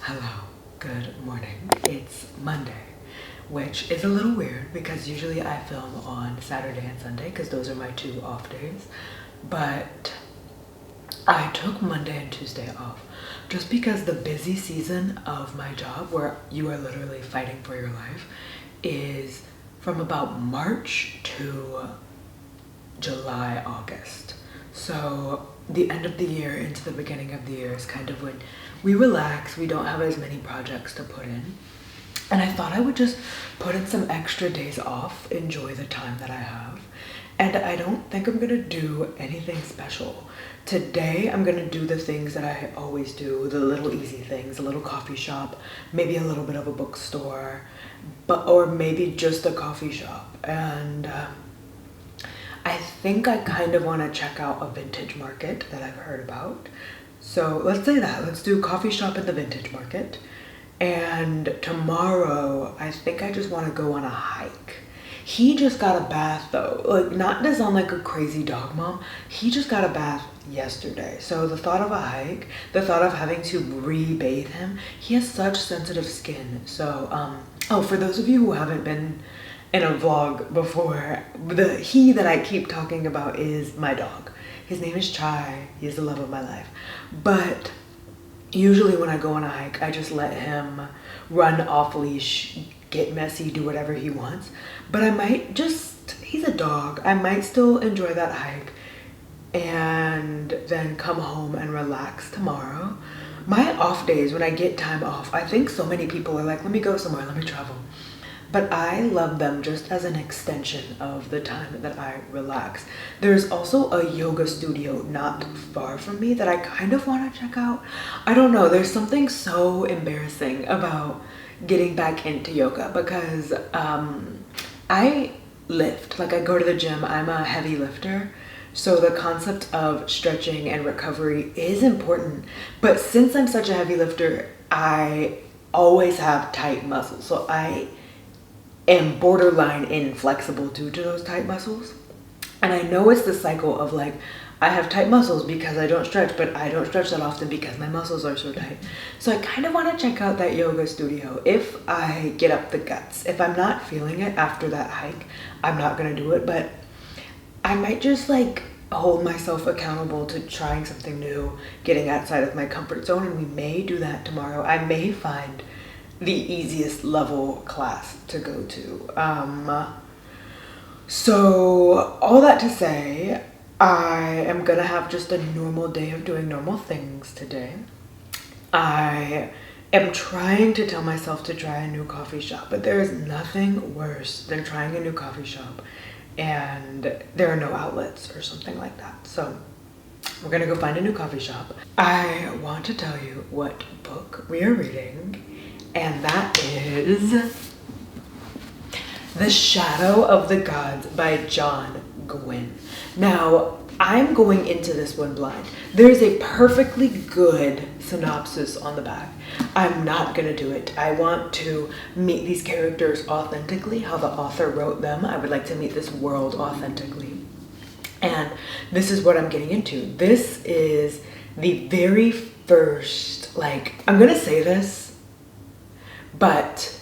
Hello, good morning. It's Monday, which is a little weird because usually I film on Saturday and Sunday because those are my two off days. But I took Monday and Tuesday off just because the busy season of my job, where you are literally fighting for your life, is from about March to July, August. So the end of the year into the beginning of the year is kind of when we relax, we don't have as many projects to put in. And I thought I would just put in some extra days off, enjoy the time that I have. And I don't think I'm gonna do anything special. Today, I'm gonna do the things that I always do, the little easy things, a little coffee shop, maybe a little bit of a bookstore, or maybe just a coffee shop. And I think I kind of wanna check out a vintage market that I've heard about. So let's say that, let's do coffee shop at the vintage market. And tomorrow, I think I just want to go on a hike. He just got a bath though, like not to sound like a crazy dog mom, he just got a bath yesterday. So the thought of a hike, the thought of having to re-bathe him, he has such sensitive skin. So, oh, for those of you who haven't been in a vlog before, the he that I keep talking about is my dog. His name is Tchai. He's the love of my life. But usually when I go on a hike, I just let him run off leash, get messy, do whatever he wants. But I might just, he's a dog. I might still enjoy that hike and then come home and relax tomorrow. My off days, when I get time off, I think so many people are like, let me go somewhere, let me travel. But I love them just as an extension of the time that I relax. There's also a yoga studio not far from me that I kind of want to check out. I don't know, there's something so embarrassing about getting back into yoga because I lift, like I go to the gym, I'm a heavy lifter. So the concept of stretching and recovery is important. But since I'm such a heavy lifter, I always have tight muscles. So I am borderline inflexible due to those tight muscles. And I know it's the cycle of like, I have tight muscles because I don't stretch, but I don't stretch that often because my muscles are so tight. So I kind of want to check out that yoga studio if I get up the guts. If I'm not feeling it after that hike, I'm not going to do it, but I might just like hold myself accountable to trying something new, getting outside of my comfort zone, and we may do that tomorrow. I may find the easiest level class to go to. So all that to say, I am gonna have just a normal day of doing normal things today. I am trying to tell myself to try a new coffee shop, but there is nothing worse than trying a new coffee shop and there are no outlets or something like that. So we're gonna go find a new coffee shop. I want to tell you what book we are reading, and that is The Shadow of the Gods by Gwynne. Now, I'm going into this one blind. There's a perfectly good synopsis on the back. I'm not gonna do it. I want to meet these characters authentically, how the author wrote them. I would like to meet this world authentically. And this is what I'm getting into. This is the very first, like, I'm gonna say this, but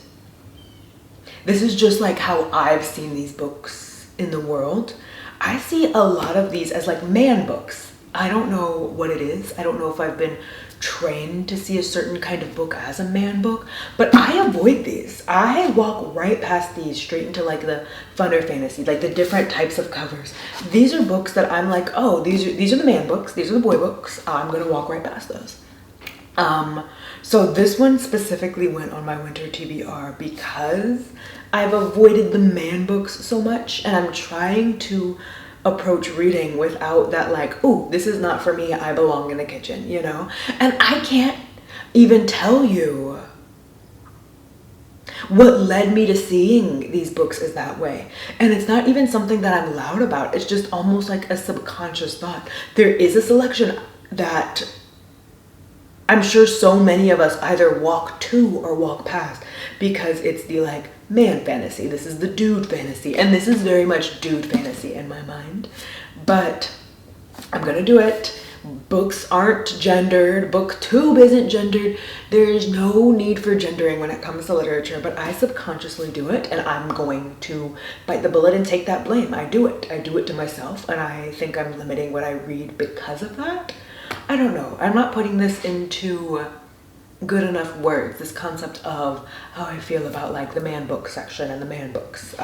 this is just like how I've seen these books in the world. I see a lot of these as like man books. I don't know what it is. I don't know if I've been trained to see a certain kind of book as a man book, but I avoid these. I walk right past these straight into like the funner fantasy, like the different types of covers. These are books that I'm like, oh, these are the man books. These are the boy books. I'm gonna walk right past those. So this one specifically went on my winter TBR because I've avoided the man books so much, and I'm trying to approach reading without that like, ooh, this is not for me, I belong in the kitchen, you know? And I can't even tell you what led me to seeing these books is that way. And it's not even something that I'm loud about. It's just almost like a subconscious thought. There is a selection that I'm sure so many of us either walk to or walk past because it's the like man fantasy. This is the dude fantasy. And this is very much dude fantasy in my mind. But I'm gonna do it. Books aren't gendered. Booktube isn't gendered. There is no need for gendering when it comes to literature, but I subconsciously do it, and I'm going to bite the bullet and take that blame. I do it. I do it to myself, and I think I'm limiting what I read because of that. I don't know. I'm not putting this into good enough words, this concept of how I feel about like the man book section and the man books.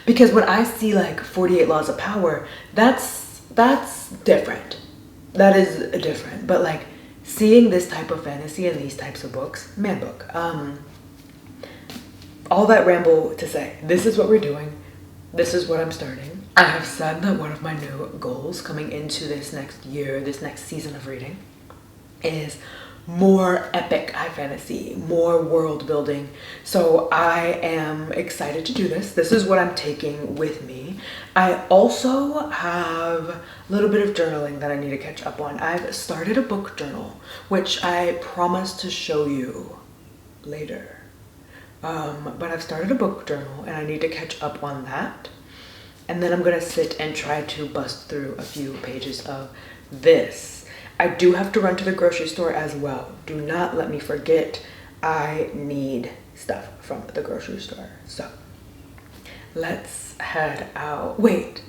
Because when I see like 48 Laws of Power, that's different. That is different. But like seeing this type of fantasy and these types of books, man book. All that ramble to say, this is what we're doing. This is what I'm starting. I have said that one of my new goals coming into this next year, this next season of reading, is more epic high fantasy, more world building. So I am excited to do this. This is what I'm taking with me. I also have a little bit of journaling that I need to catch up on. I've started a book journal, which I promise to show you later. But I've started a book journal and I need to catch up on that. And then I'm gonna sit and try to bust through a few pages of this. I do have to run to the grocery store as well. Do not let me forget. I need stuff from the grocery store. So let's head out. Wait,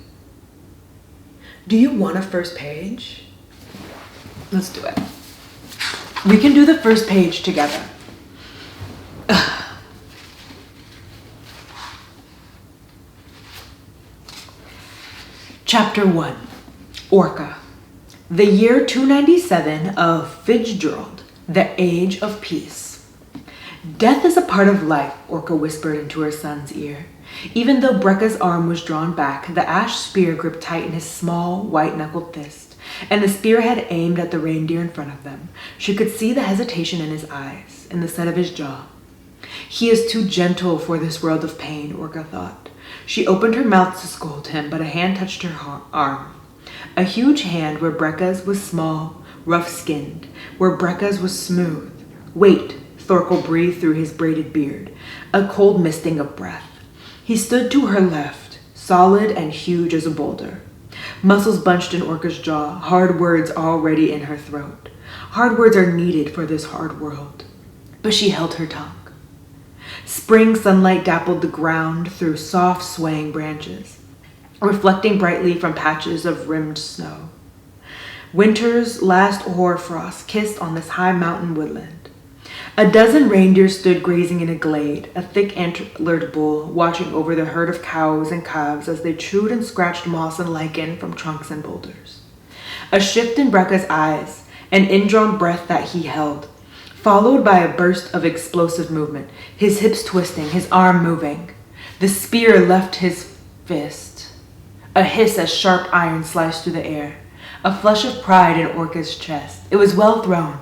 do you want a first page? Let's do it. We can do the first page together. Chapter 1, Orca. The year 297 of Fitzgerald, the age of peace. Death is a part of life, Orca whispered into her son's ear. Even though Brekka's arm was drawn back, the ash spear gripped tight in his small, white-knuckled fist, and the spearhead aimed at the reindeer in front of them. She could see the hesitation in his eyes, in the set of his jaw. He is too gentle for this world of pain, Orca thought. She opened her mouth to scold him, but a hand touched her arm. A huge hand where Brekka's was small, rough-skinned, where Brekka's was smooth. Wait, Thorkel breathed through his braided beard, a cold misting of breath. He stood to her left, solid and huge as a boulder. Muscles bunched in Orca's jaw, hard words already in her throat. Hard words are needed for this hard world. But she held her tongue. Spring sunlight dappled the ground through soft, swaying branches, reflecting brightly from patches of rimmed snow. Winter's last hoarfrost kissed on this high mountain woodland. A dozen reindeer stood grazing in a glade, a thick antlered bull watching over the herd of cows and calves as they chewed and scratched moss and lichen from trunks and boulders. A shift in Brekka's eyes, an indrawn breath that he held, followed by a burst of explosive movement, his hips twisting, his arm moving. The spear left his fist. A hiss as sharp iron sliced through the air. A flush of pride in Orca's chest. It was well thrown.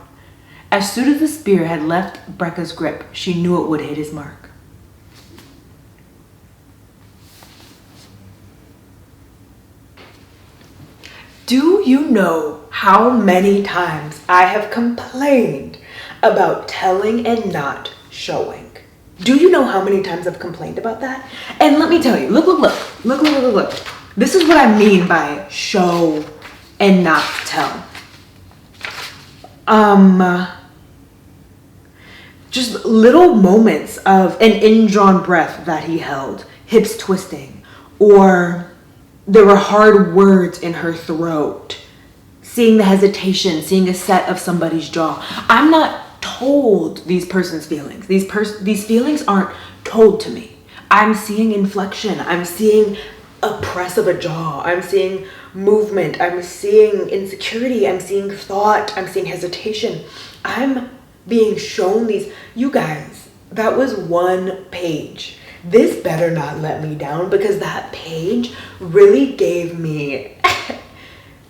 As soon as the spear had left Brekka's grip, she knew it would hit his mark. Do you know how many times I have complained about telling and not showing? Do you know how many times I've complained about that? And let me tell you, look. This is what I mean by show and not tell. Just little moments of an indrawn breath that he held, hips twisting, or there were hard words in her throat, seeing the hesitation, seeing a set of somebody's jaw. I'm not told these person's feelings. These feelings aren't told to me. I'm seeing inflection. I'm seeing a press of a jaw. I'm seeing movement. I'm seeing insecurity. I'm seeing thought. I'm seeing hesitation. I'm being shown these. You guys, that was one page. This better not let me down, because that page really gave me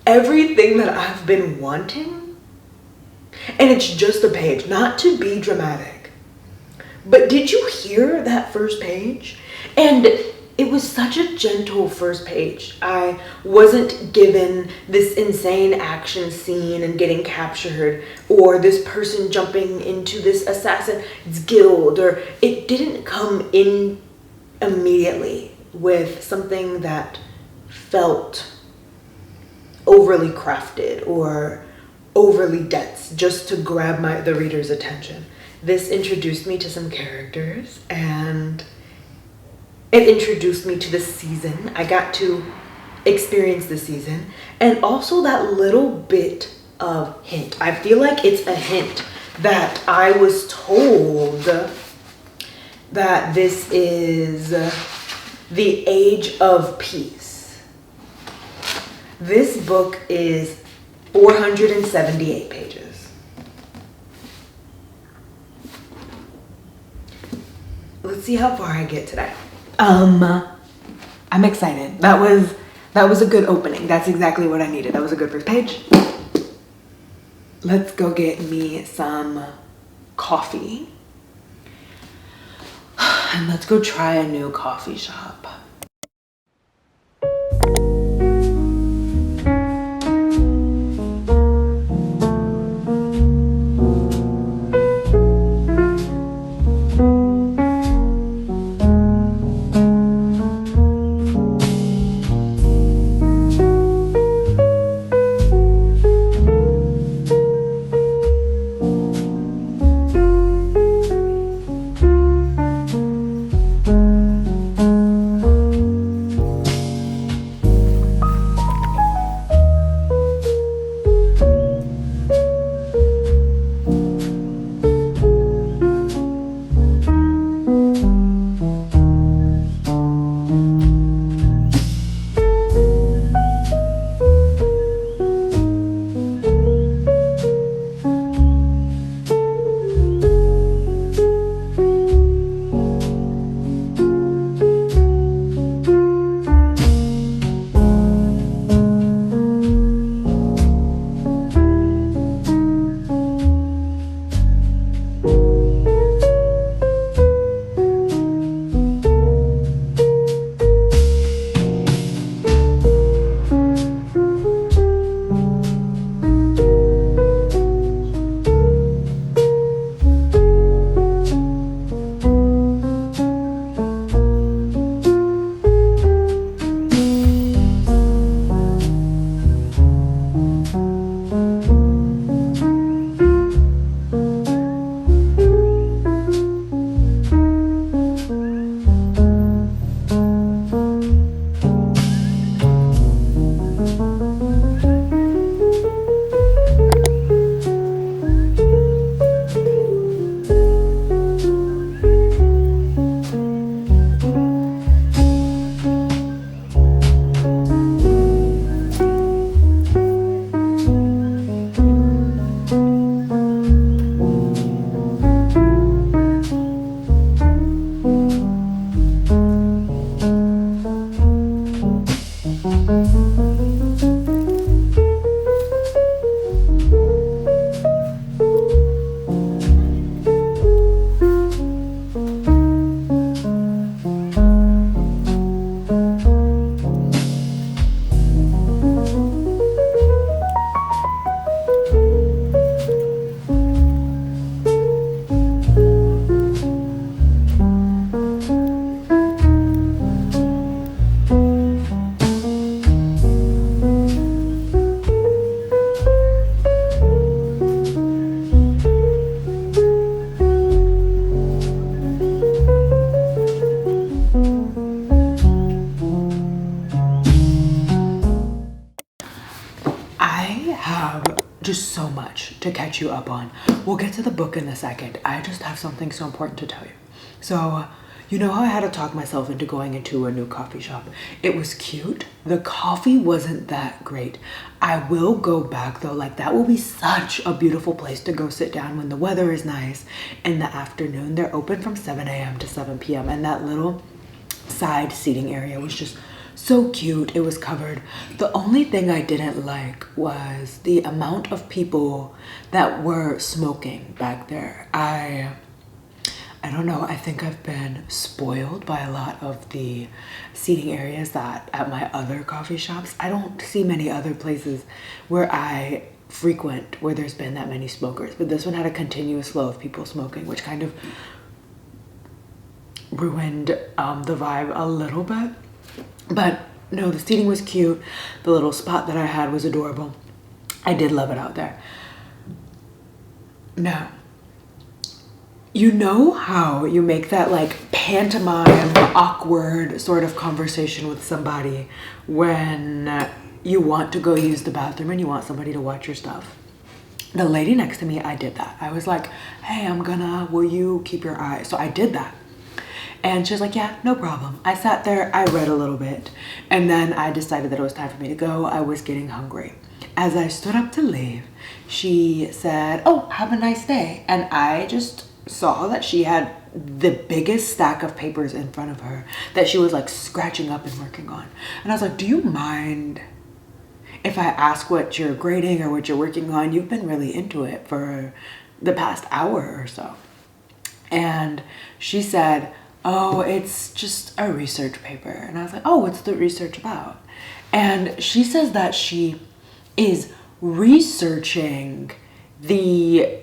everything that I've been wanting. And it's just a page, not to be dramatic. But did you hear that first page? And it was such a gentle first page. I wasn't given this insane action scene and getting captured, or this person jumping into this assassin's guild, or it didn't come in immediately with something that felt overly crafted or overly dense just to grab the reader's attention. This introduced me to some characters and it introduced me to the season. I got to experience the season and also that little bit of hint. I feel like it's a hint that I was told that this is the age of peace. This book is 478 pages. Let's see how far I get today. I'm excited. That was a good opening. That's exactly what I needed. That was a good first page. Let's go get me some coffee. And let's go try a new coffee shop. Just so much to catch you up on. We'll get to the book in a second. I just have something so important to tell you. So, you know how I had to talk myself into going into a new coffee shop? It was cute. The coffee wasn't that great. I will go back though. Like, that will be such a beautiful place to go sit down when the weather is nice in the afternoon. They're open from 7 a.m. to 7 p.m. and that little side seating area was just so cute. It was covered. The only thing I didn't like was the amount of people that were smoking back there. I don't know. I think I've been spoiled by a lot of the seating areas that at my other coffee shops. I don't see many other places where I frequent where there's been that many smokers, but this one had a continuous flow of people smoking, which kind of ruined the vibe a little bit. But no, the seating was cute. The little spot that I had was adorable. I did love it out there. Now, you know how you make that like pantomime, awkward sort of conversation with somebody when you want to go use the bathroom and you want somebody to watch your stuff? The lady next to me, I did that. I was like, hey, will you keep your eye? So I did that. And she was like, yeah, no problem. I sat there, I read a little bit, and then I decided that it was time for me to go. I was getting hungry. As I stood up to leave, she said, oh, have a nice day. And I just saw that she had the biggest stack of papers in front of her that she was like scratching up and working on. And I was like, do you mind if I ask what you're grading or what you're working on? You've been really into it for the past hour or so. And she said, oh, it's just a research paper. And I was like, oh, what's the research about? And she says that she is researching the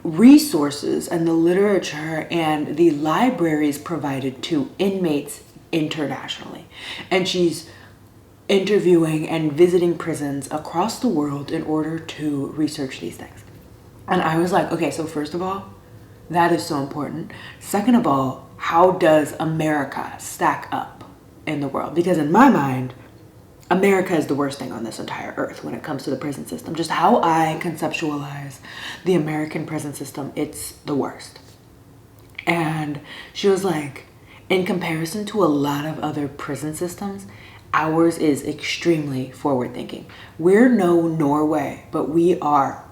resources and the literature and the libraries provided to inmates internationally. And she's interviewing and visiting prisons across the world in order to research these things. And I was like, okay, so first of all, that is so important. Second of all, how does America stack up in the world? Because in my mind, America is the worst thing on this entire earth when it comes to the prison system. Just how I conceptualize the American prison system, it's the worst. And she was like, in comparison to a lot of other prison systems, ours is extremely forward thinking. We're no Norway, but we are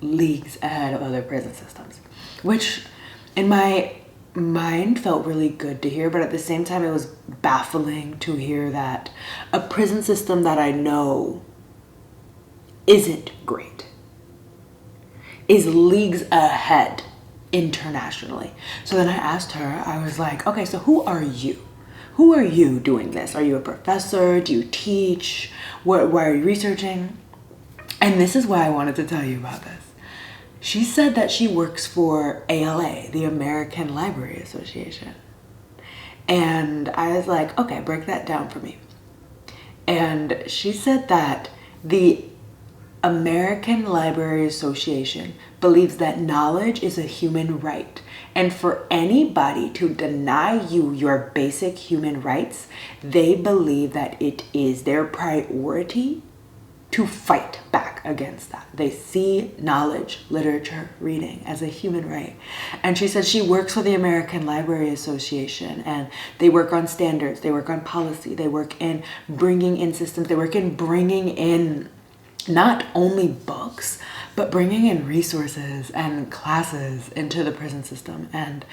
leagues ahead of other prison systems, which in my mind felt really good to hear, but at the same time it was baffling to hear that a prison system that I know isn't great is leagues ahead internationally. So then I asked her, I was like, okay, so who are you? Who are you doing this? Are you a professor? Do you teach? Why are you researching? And this is why I wanted to tell you about this. She said that she works for ALA, the American Library Association. And I was like, okay, break that down for me. And she said that the American Library Association believes that knowledge is a human right. And for anybody to deny you your basic human rights, they believe that it is their priority to fight back against that. They see knowledge, literature, reading as a human right. And she says she works for the American Library Association, and they work on standards, they work on policy, they work in bringing in systems, they work in bringing in not only books, but bringing in resources and classes into the prison system. And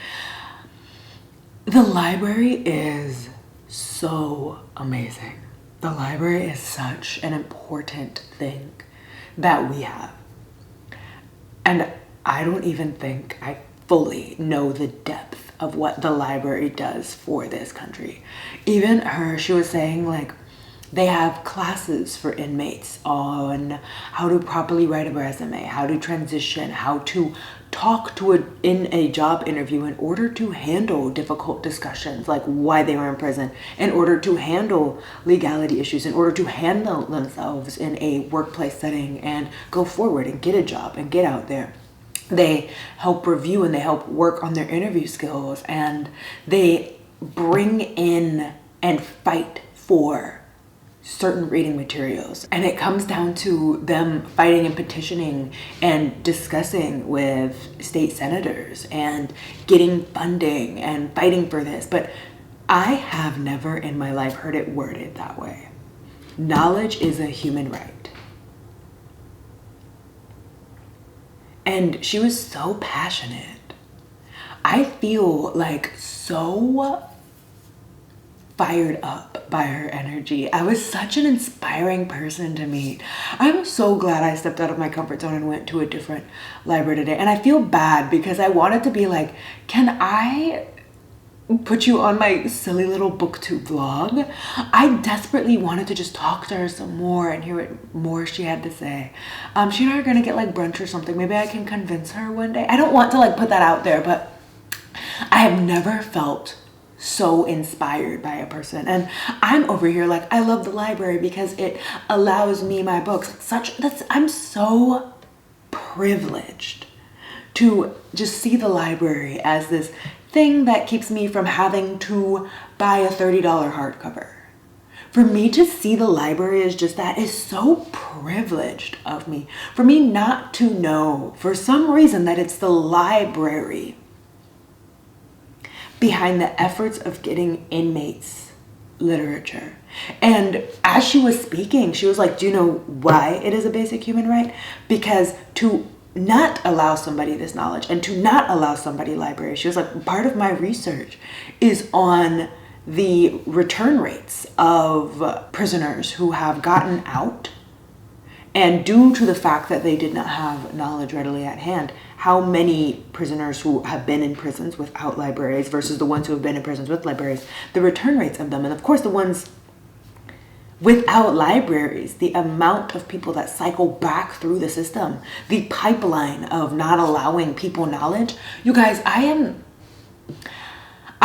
the library is so amazing. The library is such an important thing that we have. And I don't even think I fully know the depth of what the library does for this country. Even her, she was saying like, they have classes for inmates on how to properly write a resume, how to transition, how to talk to in a job interview in order to handle difficult discussions, like why they were in prison, in order to handle legality issues, in order to handle themselves in a workplace setting and go forward and get a job and get out there. They help review and they help work on their interview skills, and they bring in and fight for certain reading materials. And it comes down to them fighting and petitioning and discussing with state senators and getting funding and fighting for this. But I have never in my life heard it worded that way. Knowledge is a human right. And she was so passionate. I feel like so fired up by her energy. I was such an inspiring person to meet. I'm so glad I stepped out of my comfort zone and went to a different library today. And I feel bad because I wanted to be like, can I put you on my silly little booktube vlog? I desperately wanted to just talk to her some more and hear what more she had to say. She and I are gonna get like brunch or something. Maybe I can convince her one day. I don't want to like put that out there, but I have never felt so inspired by a person. And I'm over here like, I love the library because it allows me my books. I'm so privileged to just see the library as this thing that keeps me from having to buy a $30 hardcover. For me to see the library as just that is so privileged of me. For me not to know, for some reason, that it's the library behind the efforts of getting inmates literature. And as she was speaking, she was like, do you know why it is a basic human right? Because to not allow somebody this knowledge and to not allow somebody library, she was like, part of my research is on the return rates of prisoners who have gotten out, and due to the fact that they did not have knowledge readily at hand, how many prisoners who have been in prisons without libraries versus the ones who have been in prisons with libraries, the return rates of them. And of course the ones without libraries, the amount of people that cycle back through the system, the pipeline of not allowing people knowledge. You guys,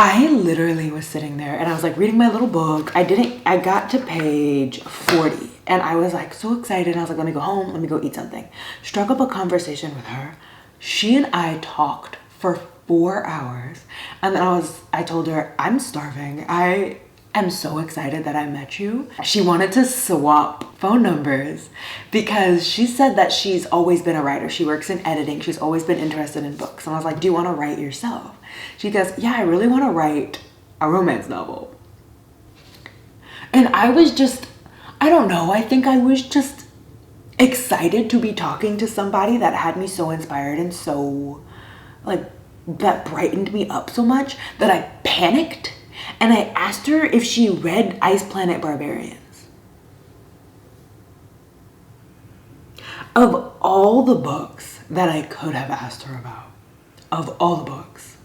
I literally was sitting there and I was like reading my little book. I got to page 40 and I was like so excited. I was like, let me go home, let me go eat something. Struck up a conversation with her. She and I talked for 4 hours. And then I told her, I'm starving. I am so excited that I met you. She wanted to swap phone numbers because she said that she's always been a writer. She works in editing. She's always been interested in books. And I was like, do you want to write yourself? She goes, yeah, I really want to write a romance novel. And I was just, I don't know, I think I was just excited to be talking to somebody that had me so inspired and so, like, that brightened me up so much that I panicked. And I asked her if she read Ice Planet Barbarians. Of all the books that I could have asked her about, of all the books,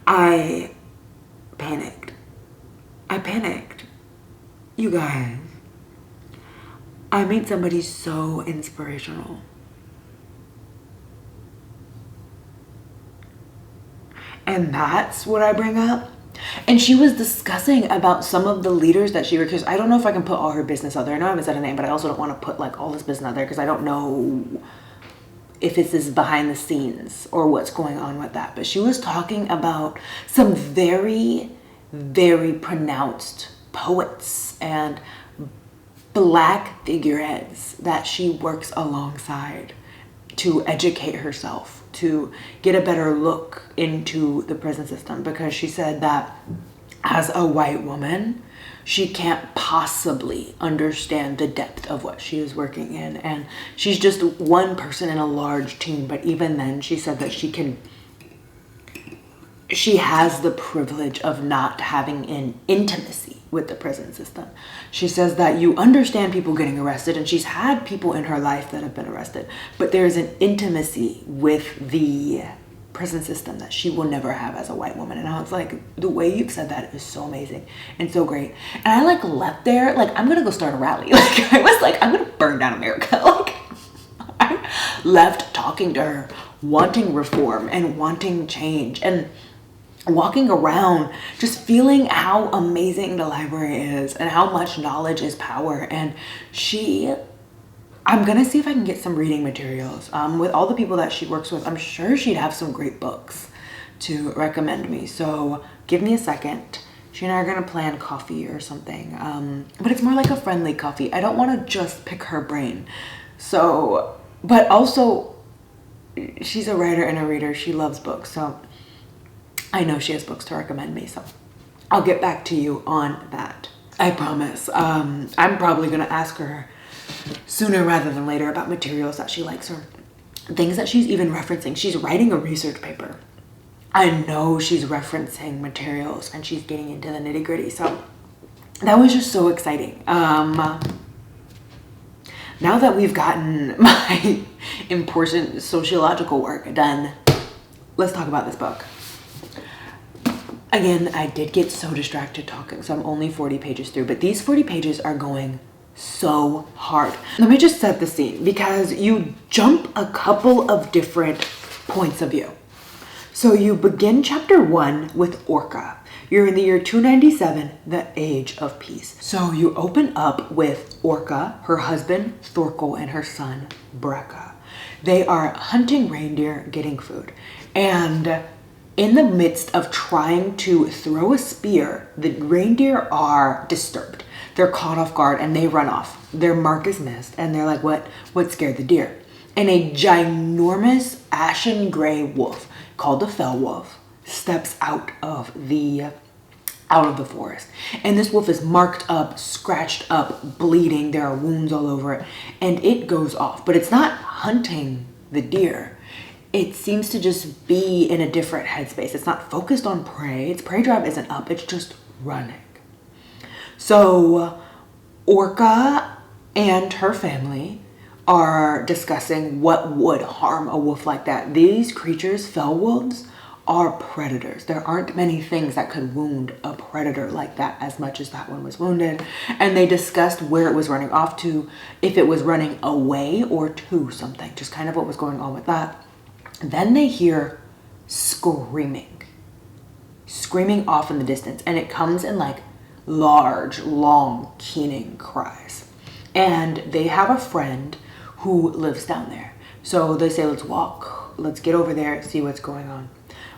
I panicked. You guys, I made somebody so inspirational. And that's what I bring up. And she was discussing about some of the leaders that she worked with. I don't know if I can put all her business out there. I know I haven't said a name, but I also don't want to put like all this business out there because I don't know if this is behind the scenes or what's going on with that. But she was talking about some very, very pronounced poets and Black figureheads that she works alongside to educate herself, to get a better look into the prison system, because she said that as a white woman, she can't possibly understand the depth of what she is working in. And she's just one person in a large team. But even then, she said that she has the privilege of not having an intimacy with the prison system. She says that you understand people getting arrested, and she's had people in her life that have been arrested, but there's an intimacy with the prison system that she will never have as a white woman. And I was like, the way you've said that is so amazing and so great. And I like left there like, I'm gonna go start a rally. Like I was like, I'm gonna burn down America. Like I left talking to her, wanting reform and wanting change, and walking around just feeling how amazing the library is and how much knowledge is power. And I'm gonna see if I can get some reading materials with all the people that she works with. I'm sure she'd have some great books to recommend me, so give me a second. She and I are gonna plan coffee or something, but it's more like a friendly coffee. I don't want to just pick her brain. So, but also she's a writer and a reader. She loves books, so I know she has books to recommend me, so I'll get back to you on that. I promise. I'm probably gonna ask her sooner rather than later about materials that she likes or things that she's even referencing. She's writing a research paper. I know she's referencing materials and she's getting into the nitty-gritty, so that was just so exciting. Now that we've gotten my important sociological work done, let's talk about this book. Again, I did get so distracted talking, so I'm only 40 pages through, but these 40 pages are going so hard. Let me just set the scene because you jump a couple of different points of view. So you begin chapter 1 with Orca. You're in the year 297, the Age of Peace. So you open up with Orca, her husband Thorkel, and her son Brekka. They are hunting reindeer, getting food. And in the midst of trying to throw a spear, the reindeer are disturbed. They're caught off guard and they run off. Their mark is missed and they're like, what scared the deer? And a ginormous ashen gray wolf called the fell wolf steps out of the forest. And this wolf is marked up, scratched up, bleeding. There are wounds all over it. And it goes off, but it's not hunting the deer. It seems to just be in a different headspace. It's not focused on prey. Its prey drive isn't up. It's just running. So Orca and her family are discussing what would harm a wolf like that. These creatures, fell wolves, are predators. There aren't many things that could wound a predator like that as much as that one was wounded. And they discussed where it was running off to, if it was running away or to something, just kind of what was going on with that. Then they hear screaming off in the distance. And it comes in like large, long, keening cries. And they have a friend who lives down there. So they say, let's walk, let's get over there, see what's going on.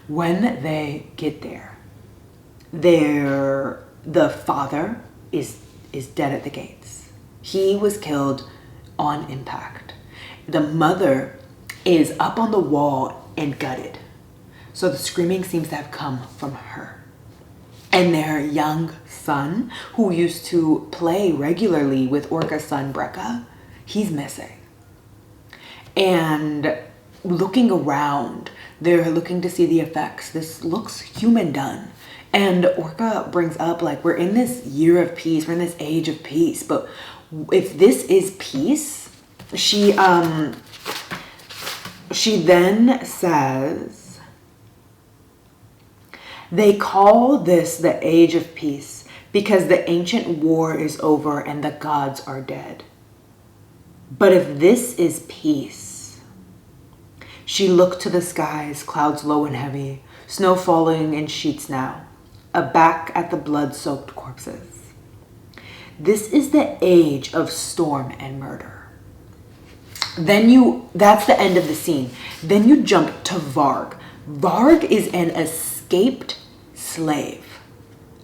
When they get there, the father is dead at the gates. He was killed on impact. The mother is up on the wall and gutted. So the screaming seems to have come from her. And their young son, who used to play regularly with Orca's son, Brekka, he's missing. And looking around, they're looking to see the effects. This looks human done. And Orca brings up, like, we're in this year of peace, we're in this age of peace, but if this is peace, she then says, they call this the age of peace because the ancient war is over and the gods are dead. But if this is peace, she looked to the skies, clouds low and heavy, snow falling in sheets now, aback at the blood-soaked corpses. This is the age of storm and murder. That's the end of the scene. Then you jump to Varg. Varg is an escaped slave.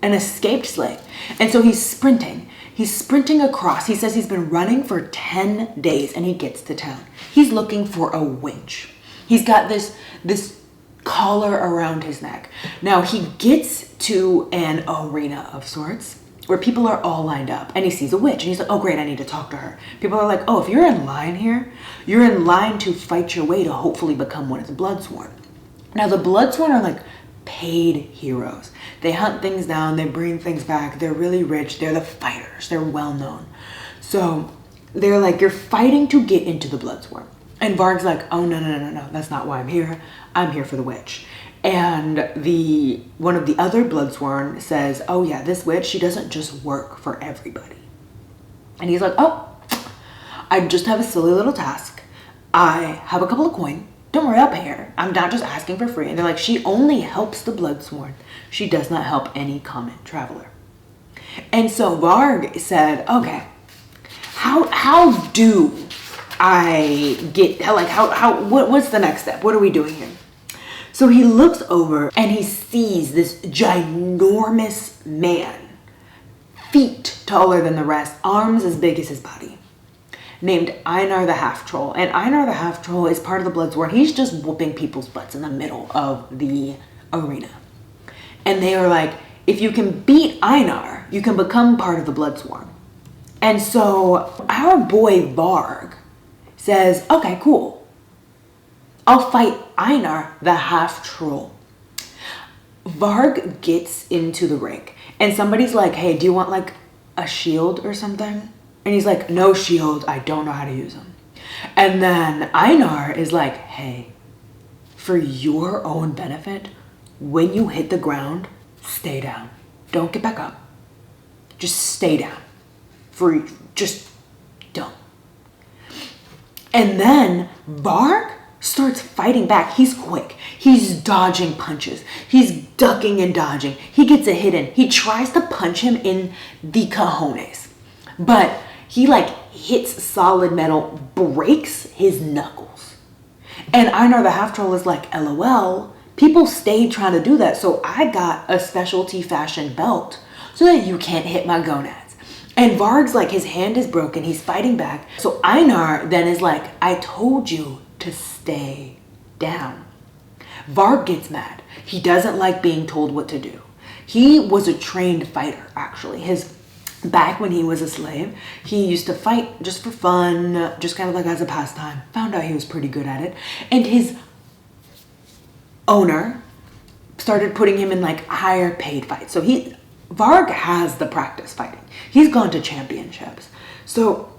And so he's sprinting. He's sprinting across. He says he's been running for 10 days and he gets to town. He's looking for a winch. He's got this collar around his neck. Now he gets to an arena of sorts where people are all lined up and he sees a witch and he's like, oh great, I need to talk to her. People are like, oh, if you're in line here, you're in line to fight your way to hopefully become one of the Bloodsworn. Now the Bloodsworn are like paid heroes. They hunt things down, they bring things back, they're really rich, they're the fighters, they're well known. So they're like, you're fighting to get into the Bloodsworn. And Varg's like, oh no, that's not why I'm here. I'm here for the witch. And one of the other Bloodsworn says, oh yeah, this witch, she doesn't just work for everybody. And he's like, oh, I just have a silly little task. I have a couple of coin. Don't worry, I'll pay her. I'm not just asking for free. And they're like, she only helps the Bloodsworn. She does not help any common traveler. And so Varg said, okay, how do I get, like, what's the next step? What are we doing here? So he looks over and he sees this ginormous man, feet taller than the rest, arms as big as his body, named Einar the Half-Troll. And Einar the Half-Troll is part of the Bloodsworn. He's just whooping people's butts in the middle of the arena. And they are like, if you can beat Einar, you can become part of the Bloodsworn. And so our boy Varg says, okay, cool. I'll fight Einar the Half-Troll. Varg gets into the ring and somebody's like, hey, do you want like a shield or something? And he's like, no shield, I don't know how to use them. And then Einar is like, hey, for your own benefit, when you hit the ground, stay down. Don't get back up. Just stay down. Just don't. And then Varg starts fighting back. He's quick. He's dodging punches. He's ducking and dodging. He gets a hit in. He tries to punch him in the cojones, but he like hits solid metal, breaks his knuckles. And Einar the half troll is like, LOL, people stayed trying to do that, so I got a specialty fashion belt so that you can't hit my gonads. And Varg's like, his hand is broken, he's fighting back. So Einar then is like, I told you to stay down. Varg gets mad. He doesn't like being told what to do. He was a trained fighter, actually. Back when he was a slave, he used to fight just for fun, just kind of like as a pastime. Found out he was pretty good at it. And his owner started putting him in like higher paid fights. So Varg has the practice fighting. He's gone to championships. So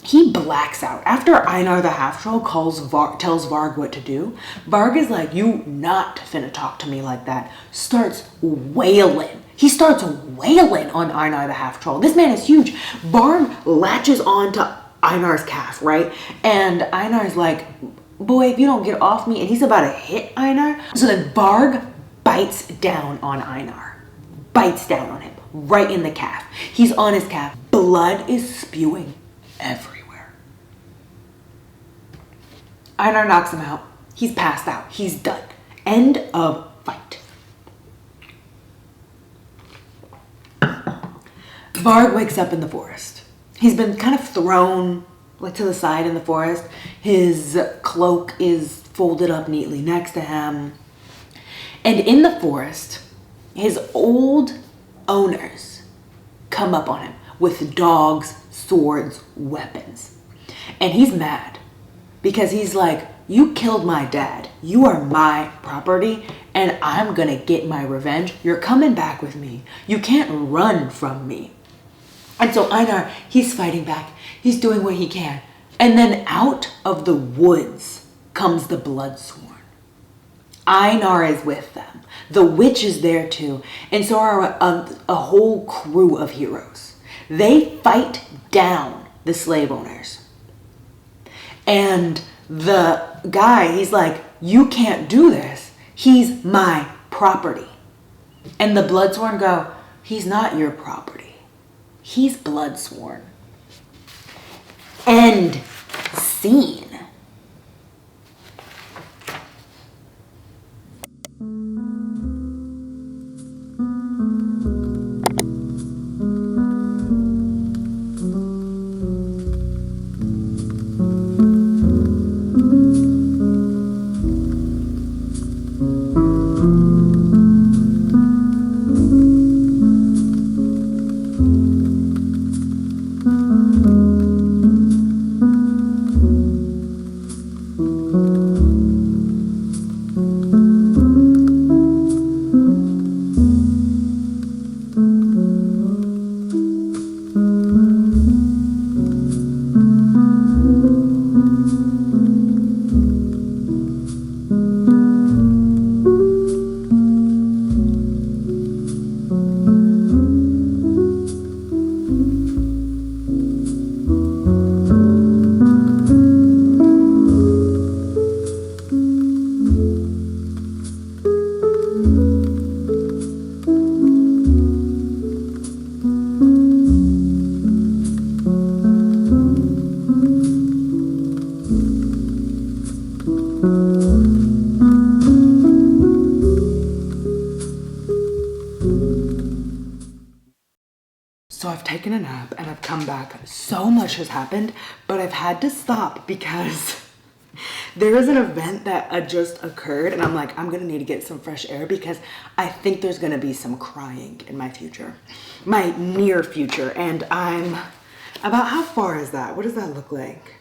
he blacks out. After Einar the half troll tells Varg what to do, Varg is like, you not finna talk to me like that. Starts wailing. He starts wailing on Einar the half troll. This man is huge. Varg latches on to Einar's calf, right? And Einar's like, boy, if you don't get off me, and he's about to hit Einar. So then Varg bites down on Einar. Bites down on him, right in the calf. He's on his calf. Blood is spewing everywhere. Einar knocks him out. He's passed out. He's done. End of fight. Varg wakes up in the forest. He's been kind of thrown like to the side in the forest. His cloak is folded up neatly next to him. And in the forest, his old owners come up on him with dogs, swords, weapons. And he's mad because he's like, you killed my dad. You are my property and I'm gonna get my revenge. You're coming back with me. You can't run from me. And so Einar, he's fighting back. He's doing what he can. And then out of the woods comes the Bloodsworn. Einar is with them. The witch is there too. And so are a whole crew of heroes. They fight down the slave owners. And the guy, he's like, you can't do this. He's my property. And the Bloodsworn go, he's not your property. He's Bloodsworn. End scene. So I've taken a nap and I've come back. So much has happened, but I've had to stop because there is an event that just occurred and I'm like, I'm gonna need to get some fresh air because I think there's gonna be some crying in my future, my near future. And I'm about, how far is that? What does that look like?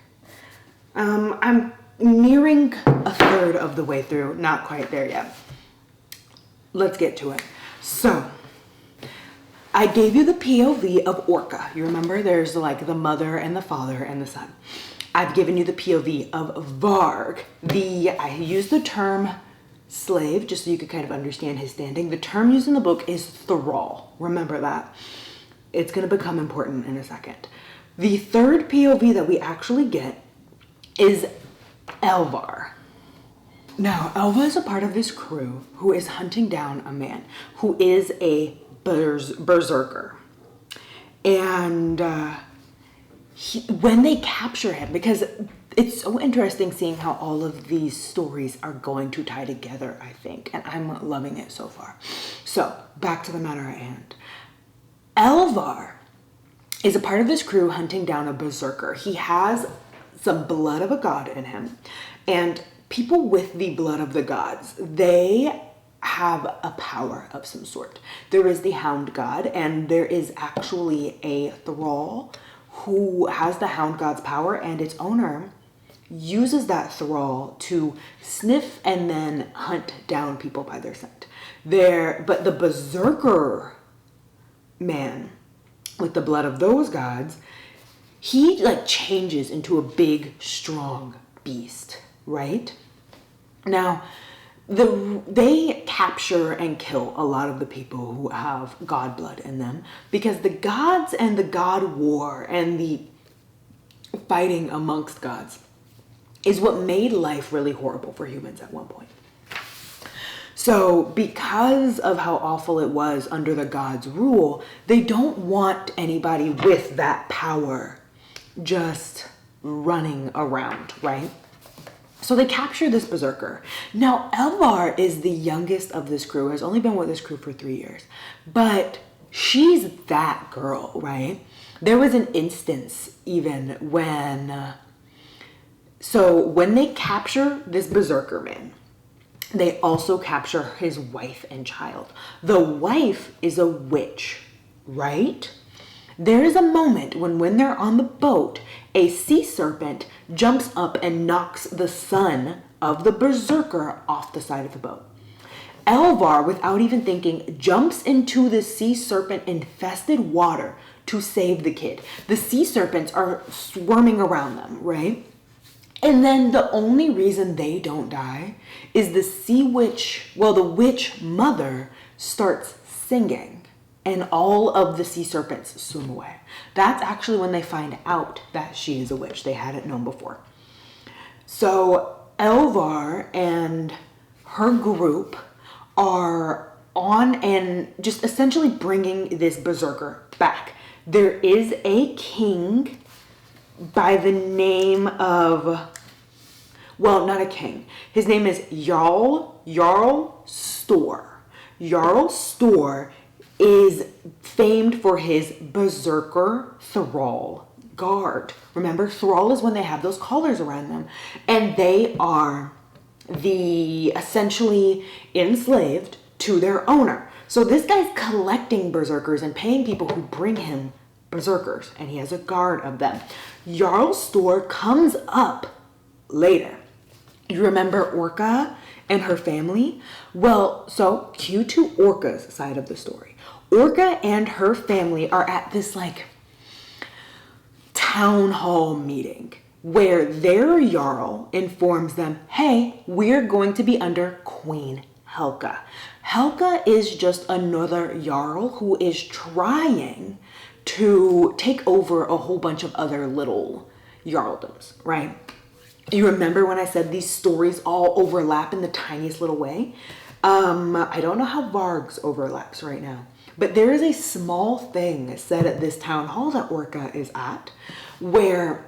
I'm nearing a third of the way through, not quite there yet. Let's get to it. So I gave you the POV of Orca. You remember there's like the mother and the father and the son. I've given you the POV of Varg. I used the term slave just so you could kind of understand his standing. The term used in the book is thrall. Remember that. It's going to become important in a second. The third POV that we actually get is Elvar. Now, Elva is a part of this crew who is hunting down a man who is a berserker. And when they capture him, because it's so interesting seeing how all of these stories are going to tie together, I think. And I'm loving it so far. So, back to the matter at hand. Elvar is a part of this crew hunting down a berserker. He has some blood of a god in him. And people with the blood of the gods, they have a power of some sort. There is the hound god, and there is actually a thrall who has the hound god's power, and its owner uses that thrall to sniff and then hunt down people by their scent. But the berserker man with the blood of those gods, he like changes into a big, strong beast, right? Now, they capture and kill a lot of the people who have god blood in them, because the gods and the god war and the fighting amongst gods is what made life really horrible for humans at one point. So because of how awful it was under the gods' rule, they don't want anybody with that power just running around, right? So they capture this berserker. Now, Elvar is the youngest of this crew, has only been with this crew for 3 years, but she's that girl, right? There was an instance even when they capture this berserker man, they also capture his wife and child. The wife is a witch, right? There is a moment when they're on the boat, a sea serpent jumps up and knocks the son of the berserker off the side of the boat. Elvar, without even thinking, jumps into the sea serpent infested water to save the kid. The sea serpents are swarming around them, right? And then the only reason they don't die is the witch mother starts singing, and all of the sea serpents swim away. That's actually when they find out that she is a witch. They hadn't known before. So Elvar and her group are on and just essentially bringing this berserker back. There is a king by the name of, well, not a king. His name is Jarl Stor. Jarl Stor is famed for his berserker thrall guard. Remember, thrall is when they have those collars around them, and they are essentially enslaved to their owner. So this guy's collecting berserkers and paying people who bring him berserkers, and he has a guard of them. Jarl Stor comes up later. You remember Orca and her family? Well, so cue to Orca's side of the story. Orca and her family are at this town hall meeting where their Jarl informs them, hey, we're going to be under Queen Helga. Helga is just another Jarl who is trying to take over a whole bunch of other little Jarldoms, right? You remember when I said these stories all overlap in the tiniest little way? I don't know how Varg's overlaps right now, but there is a small thing said at this town hall that Orca is at where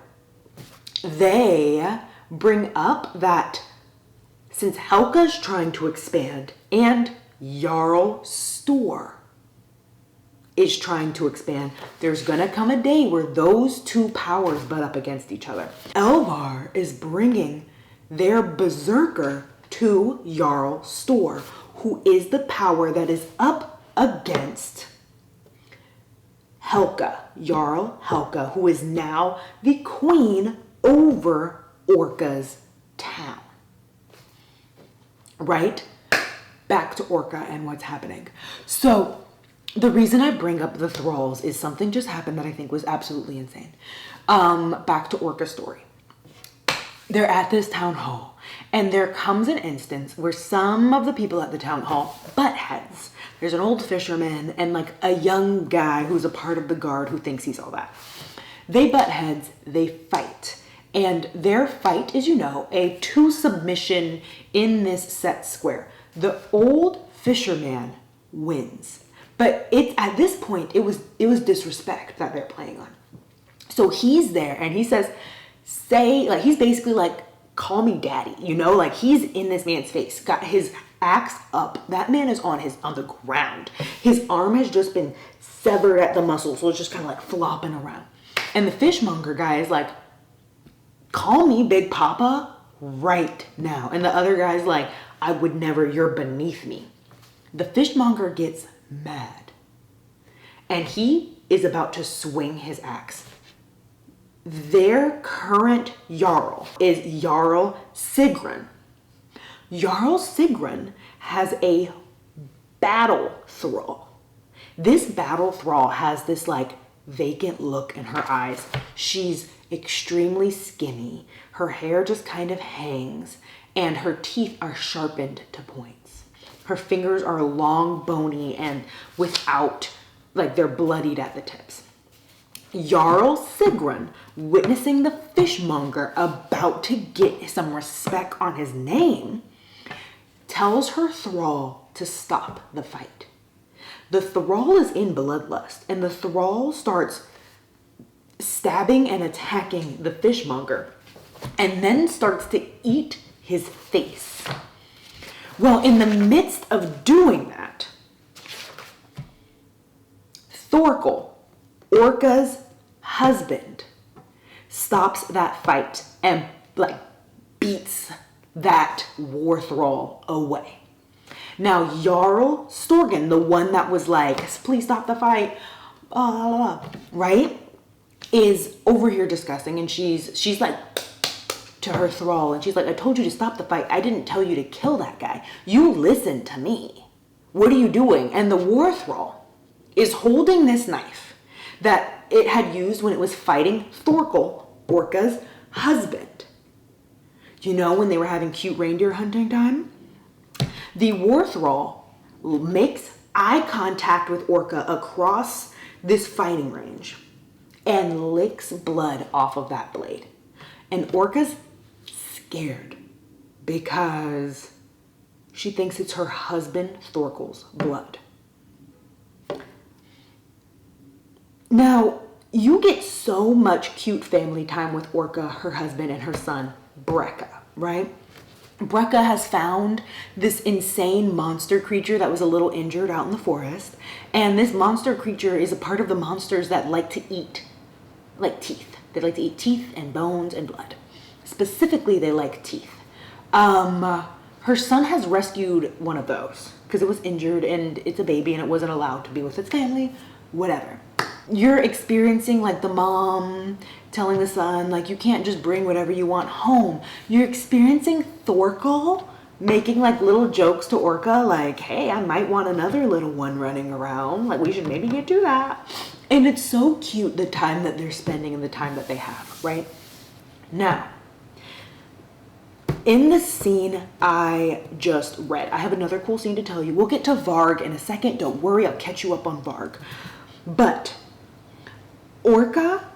they bring up that since Helga's trying to expand and Jarl Stor is trying to expand, there's gonna come a day where those two powers butt up against each other. Elvar is bringing their berserker to Jarl Stor, who is the power that is up against Helga, Jarl Helga, who is now the queen over Orca's town. Right? Back to Orca and what's happening. So the reason I bring up the thralls is something just happened that I think was absolutely insane. Back to Orca's story. They're at this town hall, and there comes an instance where some of the people at the town hall butt heads. There's an old fisherman and a young guy who's a part of the guard who thinks he's all that. They butt heads, they fight. And their fight is, a 2 submission in this set square. The old fisherman wins. But at this point, it was disrespect that they're playing on. So he's there and he says, he's basically like, call me daddy, like he's in this man's face, got his axe up. That man is on the ground. His arm has just been severed at the muscle, so it's just kind of like flopping around. And the fishmonger guy is like, call me Big Papa right now. And the other guy's like, I would never, you're beneath me. The fishmonger gets mad and he is about to swing his axe. Their current Jarl is Jarl Sigrun. Jarl Sigrun has a battle thrall. This battle thrall has this like vacant look in her eyes. She's extremely skinny. Her hair just kind of hangs and her teeth are sharpened to points. Her fingers are long, bony, and they're bloodied at the tips. Jarl Sigrun, witnessing the fishmonger about to get some respect on his name, tells her thrall to stop the fight. The thrall is in bloodlust, and the thrall starts stabbing and attacking the fishmonger, and then starts to eat his face. Well, in the midst of doing that, Thorkel, Orca's husband, stops that fight and beats that war thrall away. Now Jarl Storgen, the one that was like, please stop the fight, right, is over here discussing, and she's like to her thrall, and she's like, I told you to stop the fight. I didn't tell you to kill that guy. You listened to me. What are you doing? And the war thrall is holding this knife that it had used when it was fighting Thorkel, Orca's husband. When they were having cute reindeer hunting time? The war thrall makes eye contact with Orca across this fighting range and licks blood off of that blade. And Orca's scared because she thinks it's her husband Thorkel's blood. Now, you get so much cute family time with Orca, her husband, and her son, Brekka, right? Brekka has found this insane monster creature that was a little injured out in the forest. And this monster creature is a part of the monsters that like to eat, teeth. They like to eat teeth and bones and blood. Specifically, they like teeth. Her son has rescued one of those because it was injured and it's a baby and it wasn't allowed to be with its family, whatever. You're experiencing the mom telling the son, you can't just bring whatever you want home. You're experiencing Thorkel making little jokes to Orca, hey, I might want another little one running around. We should maybe get to that. And it's so cute, the time that they're spending and the time that they have, right? Now, in the scene I just read, I have another cool scene to tell you. We'll get to Varg in a second. Don't worry, I'll catch you up on Varg. But Orca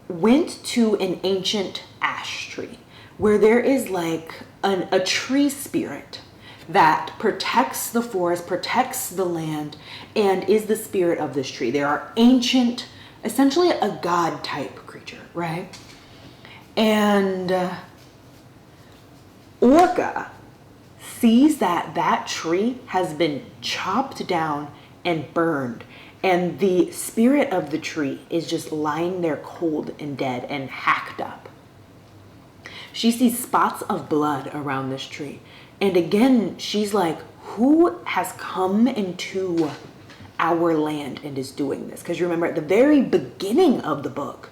went to an ancient ash tree where there is a tree spirit that protects the forest, protects the land, and is the spirit of this tree. They are ancient, essentially a god type creature, right? And Orca sees that tree has been chopped down and burned, and the spirit of the tree is just lying there cold and dead and hacked up. She sees spots of blood around this tree. And again, she's like, who has come into our land and is doing this? Because you remember at the very beginning of the book,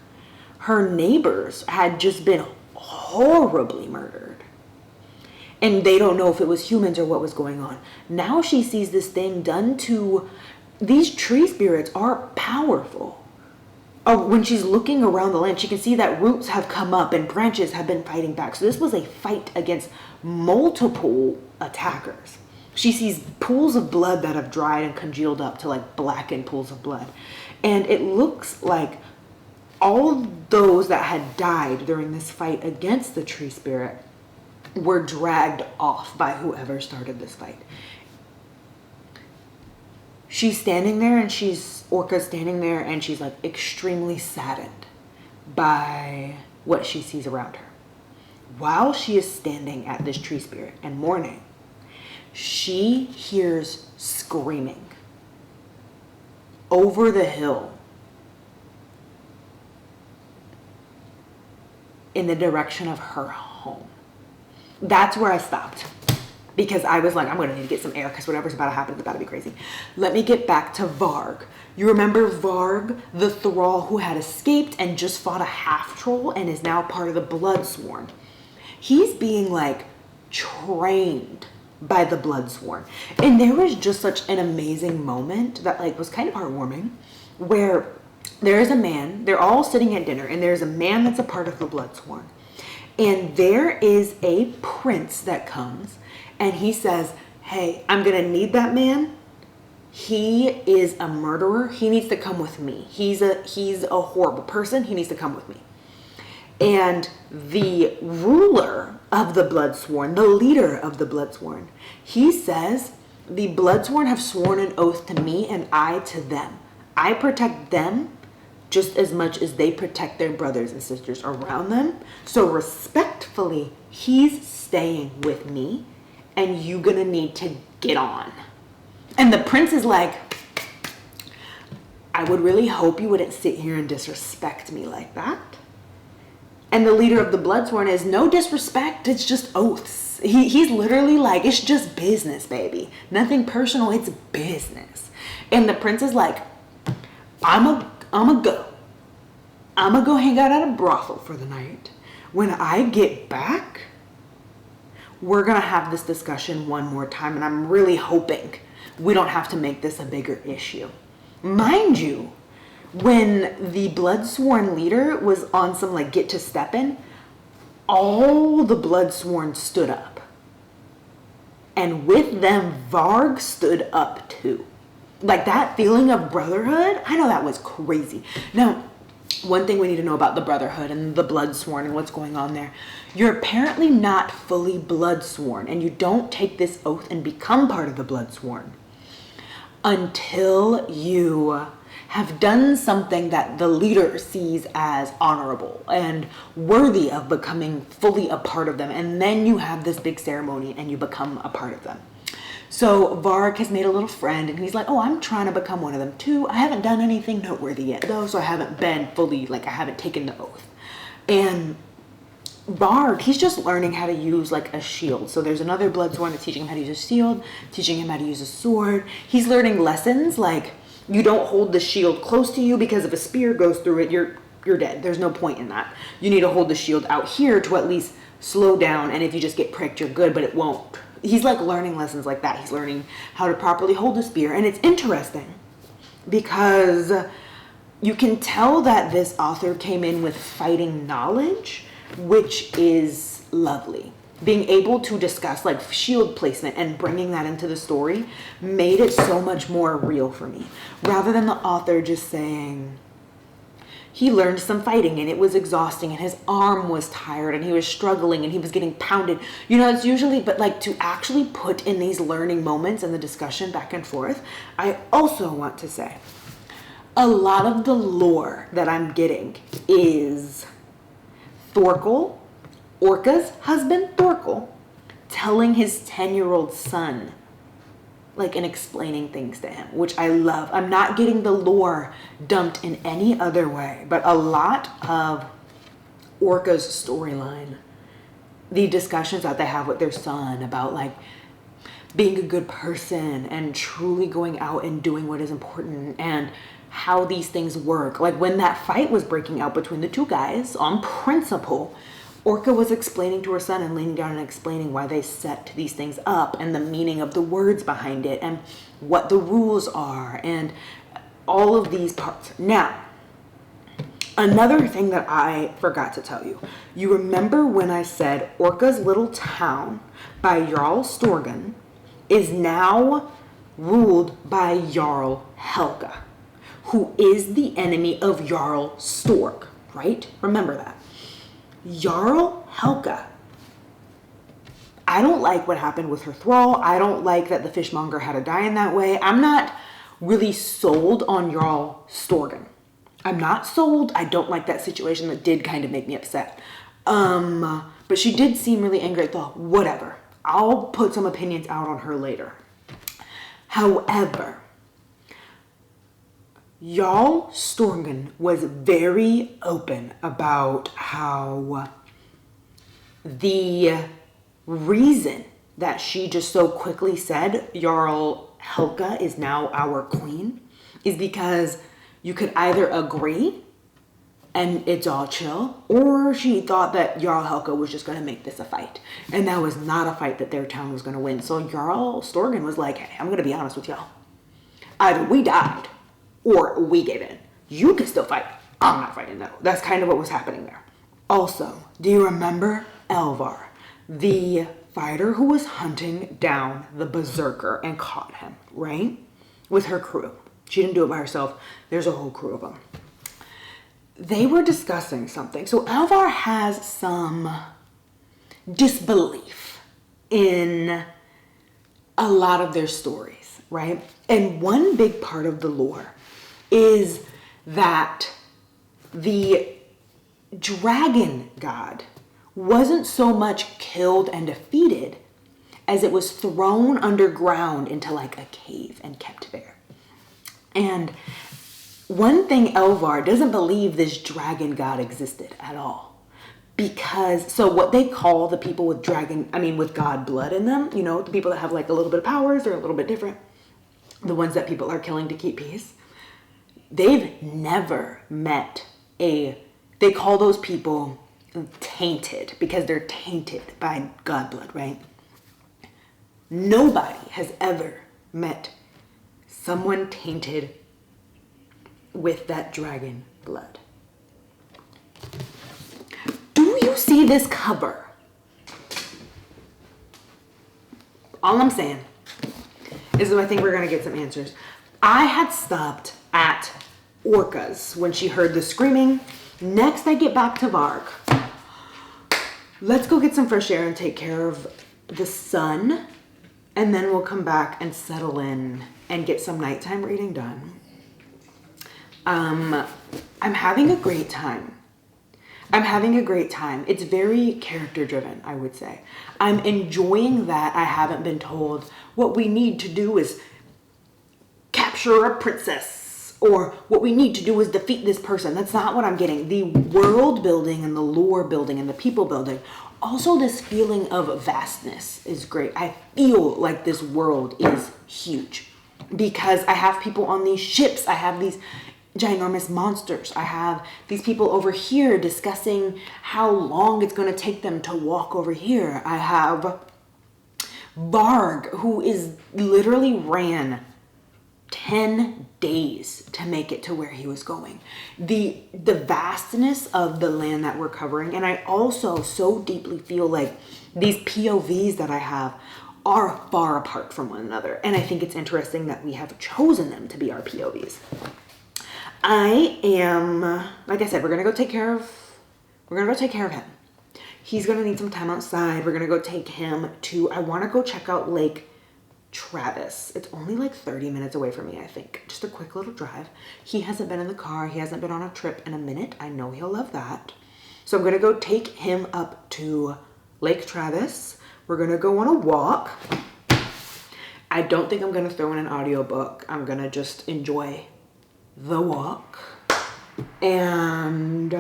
her neighbors had just been horribly murdered. And they don't know if it was humans or what was going on. Now she sees this thing done to... These tree spirits are powerful. Oh, when she's looking around the land, she can see that roots have come up and branches have been fighting back. So this was a fight against multiple attackers. She sees pools of blood that have dried and congealed up to blackened pools of blood. And it looks like all those that had died during this fight against the tree spirit were dragged off by whoever started this fight. She's standing there, and Orca's standing there, and she's like extremely saddened by what she sees around her. While she is standing at this tree spirit and mourning, she hears screaming over the hill in the direction of her home. That's where I stopped, because I was like, I'm going to need to get some air, because whatever's about to happen is about to be crazy. Let me get back to Varg. You remember Varg, the thrall who had escaped and just fought a half-troll and is now part of the Bloodsworn. He's being like trained by the Bloodsworn. And there was just such an amazing moment that like was kind of heartwarming, where there is a man, they're all sitting at dinner, and there's a man that's a part of the Bloodsworn. And there is a prince that comes, and he says, hey, I'm going to need that man. He is a murderer. He needs to come with me. He's a horrible person. He needs to come with me. And the ruler of the Bloodsworn, the leader of the Bloodsworn, he says, the Bloodsworn have sworn an oath to me and I to them. I protect them just as much as they protect their brothers and sisters around them. So respectfully, he's staying with me, and you gonna need to get on. And the prince is like, I would really hope you wouldn't sit here and disrespect me like that. And the leader of the Bloodsworn is, no disrespect, it's just oaths. He's literally like, it's just business, baby. Nothing personal, it's business. And the prince is like, I'm a go hang out at a brothel for the night. When I get back, we're going to have this discussion one more time, and I'm really hoping we don't have to make this a bigger issue. Mind you, when the Bloodsworn leader was on some like get to steppin', all the Bloodsworn stood up. And with them, Varg stood up too. Like that feeling of brotherhood, I know that was crazy. Now, one thing we need to know about the Brotherhood and the Bloodsworn and what's going on there. You're apparently not fully Bloodsworn, and you don't take this oath and become part of the Bloodsworn until you have done something that the leader sees as honorable and worthy of becoming fully a part of them. And then you have this big ceremony and you become a part of them. So Varg has made a little friend, and he's like, oh, I'm trying to become one of them too. I haven't done anything noteworthy yet though, so I haven't been fully, like I haven't taken the oath. And Varg, he's just learning how to use like a shield. So there's another Bloodsworn that's teaching him how to use a shield, teaching him how to use a sword. He's learning lessons like you don't hold the shield close to you, because if a spear goes through it, you're dead. There's no point in that. You need to hold the shield out here to at least slow down, and if you just get pricked, you're good, but it won't. He's like learning lessons like that. He's learning how to properly hold a spear. And it's interesting because you can tell that this author came in with fighting knowledge, which is lovely. Being able to discuss like shield placement and bringing that into the story made it so much more real for me. Rather than the author just saying, he learned some fighting and it was exhausting and his arm was tired and he was struggling and he was getting pounded. You know, it's usually, but like to actually put in these learning moments and the discussion back and forth, I also want to say a lot of the lore that I'm getting is Thorkel, Orca's husband Thorkel, telling his 10-year-old son like and explaining things to him, which I love. I'm not getting the lore dumped in any other way, but a lot of Orca's storyline, the discussions that they have with their son about like being a good person and truly going out and doing what is important and how these things work. Like when that fight was breaking out between the two guys on principle, Orca was explaining to her son and leaning down and explaining why they set these things up and the meaning of the words behind it and what the rules are and all of these parts. Now, another thing that I forgot to tell you. You remember when I said Orca's little town by Jarl Storgen is now ruled by Jarl Helga, who is the enemy of Jarl Stork, right? Remember that. Jarl Helga. I don't like what happened with her thrall. I don't like that the fishmonger had to die in that way. I'm not really sold on Jarl Storgen. I'm not sold. I don't like that situation. That did kind of make me upset. But she did seem really angry at the whatever. I'll put some opinions out on her later. However, Jarl Storgen was very open about how the reason that she just so quickly said Jarl Helga is now our queen is because you could either agree and it's all chill, or she thought that Jarl Helga was just going to make this a fight. And that was not a fight that their town was going to win. So Jarl Storgen was like, hey, I'm going to be honest with y'all. Either we died or we gave in. You can still fight. I'm not fighting though. That's kind of what was happening there. Also, do you remember Elvar, the fighter who was hunting down the berserker and caught him, right? With her crew. She didn't do it by herself. There's a whole crew of them. They were discussing something. So Elvar has some disbelief in a lot of their stories, right? And one big part of the lore is that the dragon god wasn't so much killed and defeated as it was thrown underground into like a cave and kept there. And one thing, Elvar doesn't believe this dragon god existed at all. Because, so what they call the people with with god blood in them, you know, the people that have like a little bit of powers, they're a little bit different. The ones that people are killing to keep peace. They've never met they call those people tainted because they're tainted by god blood, right? Nobody has ever met someone tainted with that dragon blood. Do you see this cover? All I'm saying is that I think we're going to get some answers. I had stopped at Orca's when she heard the screaming. Next, I get back to Varg. Let's go get some fresh air and take care of the sun. And then we'll come back and settle in and get some nighttime reading done. I'm having a great time. It's very character driven, I would say. I'm enjoying that I haven't been told what we need to do is capture a princess or what we need to do is defeat this person. That's not what I'm getting. The world building and the lore building and the people building. Also, this feeling of vastness is great. I feel like this world is huge because I have people on these ships. I have these ginormous monsters. I have these people over here discussing how long it's going to take them to walk over here. I have Varg, who is literally ran 10 days to make it to where he was going. The vastness of the land that we're covering. And I also so deeply feel like these POVs that I have are far apart from one another. And I think it's interesting that we have chosen them to be our POVs. I am, like I said, we're going to go take care of him. He's going to need some time outside. We're going to go take him to, I want to go check out Lake Travis. It's only like 30 minutes away from me, I think. Just a quick little drive. He hasn't been in the car. He hasn't been on a trip in a minute. I know he'll love that. So I'm going to go take him up to Lake Travis. We're going to go on a walk. I don't think I'm going to throw in an audiobook. I'm going to just enjoy the walk. And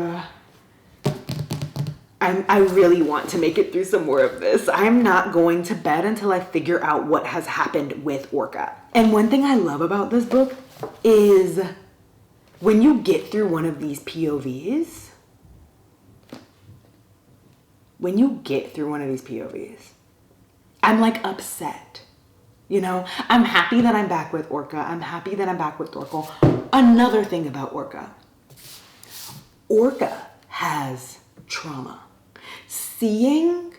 I really want to make it through some more of this. I'm not going to bed until I figure out what has happened with Orca. And one thing I love about this book is when you get through one of these POVs, I'm like upset. You know, I'm happy that I'm back with Orca. I'm happy that I'm back with Dorkel. Another thing about Orca has trauma. Seeing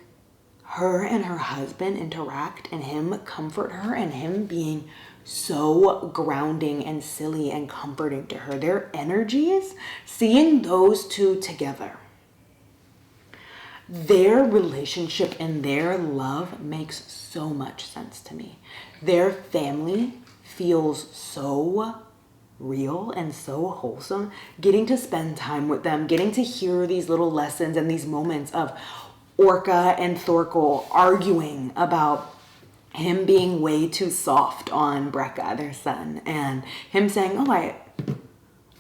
her and her husband interact and him comfort her and him being so grounding and silly and comforting to her. Their energies, seeing those two together, their relationship and their love makes so much sense to me. Their family feels so real and so wholesome. Getting to spend time with them, getting to hear these little lessons and these moments of Orca and Thorkel arguing about him being way too soft on Brekka, their son, and him saying, oh,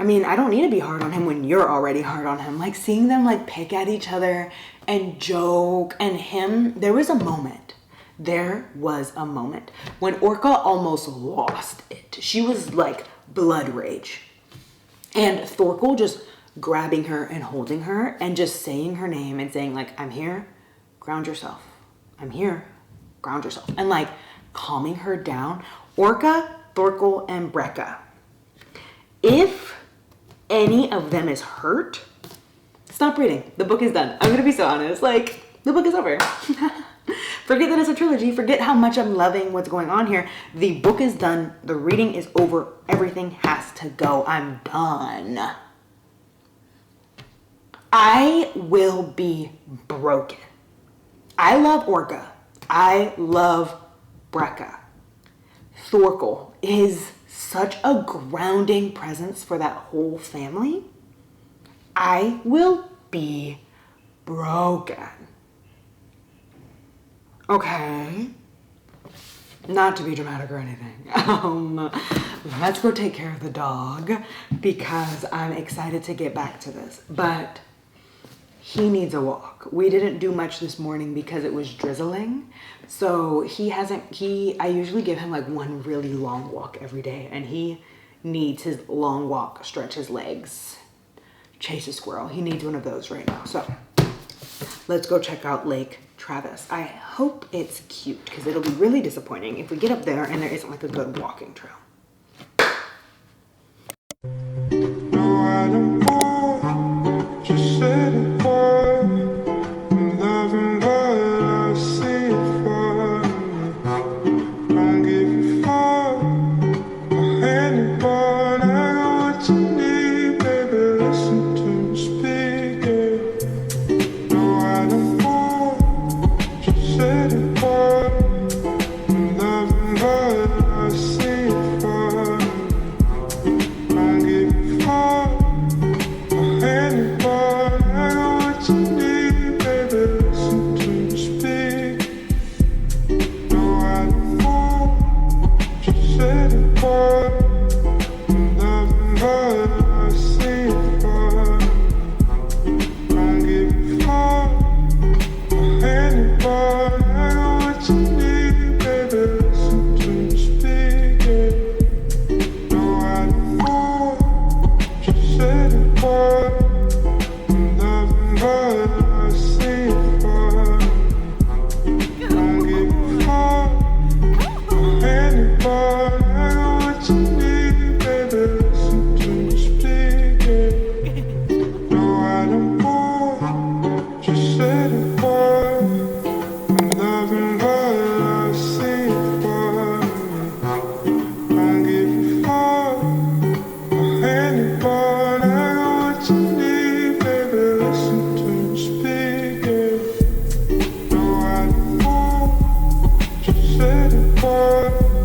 I mean, I don't need to be hard on him when you're already hard on him. Like seeing them like pick at each other and joke, and him, there was a moment when Orca almost lost it. She was like blood rage. And Thorkel just grabbing her and holding her and just saying her name and saying like, I'm here, ground yourself. I'm here, ground yourself. And like calming her down. Orca, Thorkel, and Brekka. If any of them is hurt, stop reading. The book is done. I'm gonna be so honest. Like, the book is over. Forget that it's a trilogy. Forget how much I'm loving what's going on here. The book is done. The reading is over. Everything has to go. I'm done. I will be broken. I love Orca. I love Brekka. Thorkel is such a grounding presence for that whole family. I will be broken. Okay. Not to be dramatic or anything. Let's go take care of the dog because I'm excited to get back to this. But he needs a walk. We didn't do much this morning because it was drizzling. So I usually give him like one really long walk every day, and he needs his long walk, stretch his legs, chase a squirrel. He needs one of those right now. So let's go check out Lake Travis. I hope it's cute because it'll be really disappointing if we get up there and there isn't like a good walking trail. No, I don't want, just said it was. I'm loving what I see it for. Don't give a fuck or anyone. I got what you need, baby. Listen to me speaking. No, I don't want, just said it was. I'm loving what I see it for. Don't give a fuck or anyone. I got what you need, baby. Listen to me speak. No, I don't want, just said it was. I'm loving what I see it for. Don't give a fuck or anyone. I got what you need, baby. Listen to me speaking. No, I don't want, just said it was. I'm loving what I see it for. Don't give a fuck or anyone. I got what you need, baby. Listen to me speaking. No, I don't want, just said it was. I'm loving what I see it for. Don't give a fuck or anyone. I got what you need, baby. Listen to me speaking. No, I don't want, just said it was.